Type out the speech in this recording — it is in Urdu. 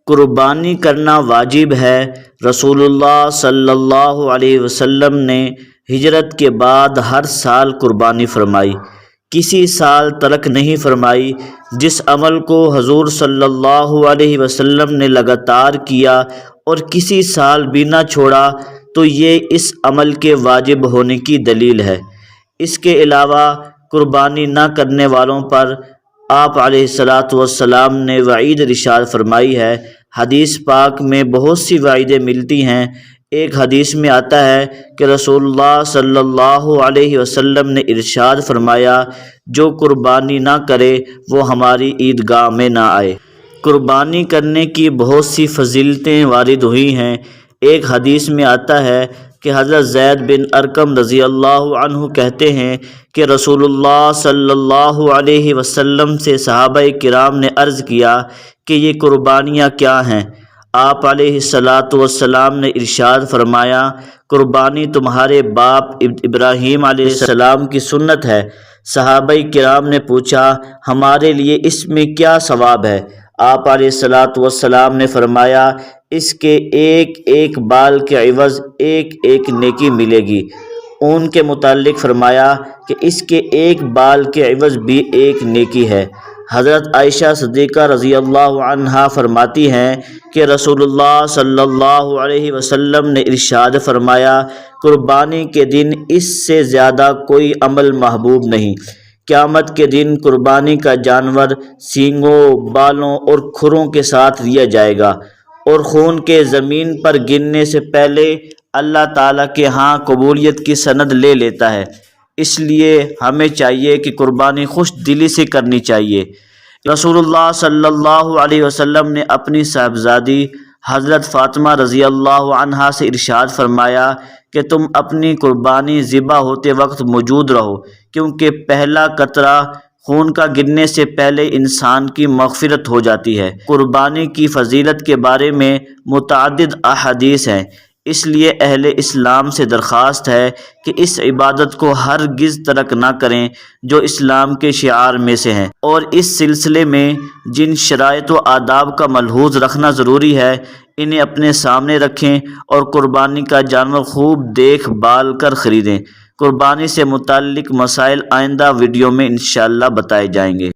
قربانی کرنا واجب ہے۔ رسول اللہ صلی اللہ علیہ وسلم نے ہجرت کے بعد ہر سال قربانی فرمائی، کسی سال ترک نہیں فرمائی۔ جس عمل کو حضور صلی اللہ علیہ وسلم نے لگاتار کیا اور کسی سال بھی نہ چھوڑا تو یہ اس عمل کے واجب ہونے کی دلیل ہے۔ اس کے علاوہ قربانی نہ کرنے والوں پر آپ علیہ السلام نے وعید ارشاد فرمائی ہے۔ حدیث پاک میں بہت سی وعیدیں ملتی ہیں۔ ایک حدیث میں آتا ہے کہ رسول اللہ صلی اللہ علیہ وسلم نے ارشاد فرمایا، جو قربانی نہ کرے وہ ہماری عیدگاہ میں نہ آئے۔ قربانی کرنے کی بہت سی فضیلتیں وارد ہوئی ہیں۔ ایک حدیث میں آتا ہے کہ حضرت زید بن ارقم رضی اللہ عنہ کہتے ہیں کہ رسول اللہ صلی اللہ علیہ وسلم سے صحابہ کرام نے عرض کیا کہ یہ قربانیاں کیا ہیں؟ آپ علیہ السلام نے ارشاد فرمایا، قربانی تمہارے باپ ابراہیم علیہ السلام کی سنت ہے۔ صحابہ کرام نے پوچھا، ہمارے لیے اس میں کیا ثواب ہے؟ آپ علیہ السلام نے فرمایا، اس کے ایک ایک بال کے عوض ایک ایک نیکی ملے گی۔ ان کے متعلق فرمایا کہ اس کے ایک بال کے عوض بھی ایک نیکی ہے۔ حضرت عائشہ صدیقہ رضی اللہ عنہا فرماتی ہیں کہ رسول اللہ صلی اللہ علیہ وسلم نے ارشاد فرمایا، قربانی کے دن اس سے زیادہ کوئی عمل محبوب نہیں۔ قیامت کے دن قربانی کا جانور سینگوں، بالوں اور کھروں کے ساتھ لیا جائے گا اور خون کے زمین پر گرنے سے پہلے اللہ تعالیٰ کے ہاں قبولیت کی سند لے لیتا ہے۔ اس لیے ہمیں چاہیے کہ قربانی خوش دلی سے کرنی چاہیے۔ رسول اللہ صلی اللہ علیہ وسلم نے اپنی صاحبزادی حضرت فاطمہ رضی اللہ عنہا سے ارشاد فرمایا کہ تم اپنی قربانی ذبح ہوتے وقت موجود رہو، کیونکہ پہلا قطرہ خون کا گرنے سے پہلے انسان کی مغفرت ہو جاتی ہے۔ قربانی کی فضیلت کے بارے میں متعدد احادیث ہیں، اس لیے اہل اسلام سے درخواست ہے کہ اس عبادت کو ہرگز ترک نہ کریں جو اسلام کے شعار میں سے ہیں، اور اس سلسلے میں جن شرائط و آداب کا ملحوظ رکھنا ضروری ہے انہیں اپنے سامنے رکھیں اور قربانی کا جانور خوب دیکھ بھال کر خریدیں۔ قربانی سے متعلق مسائل آئندہ ویڈیو میں انشاءاللہ بتائے جائیں گے۔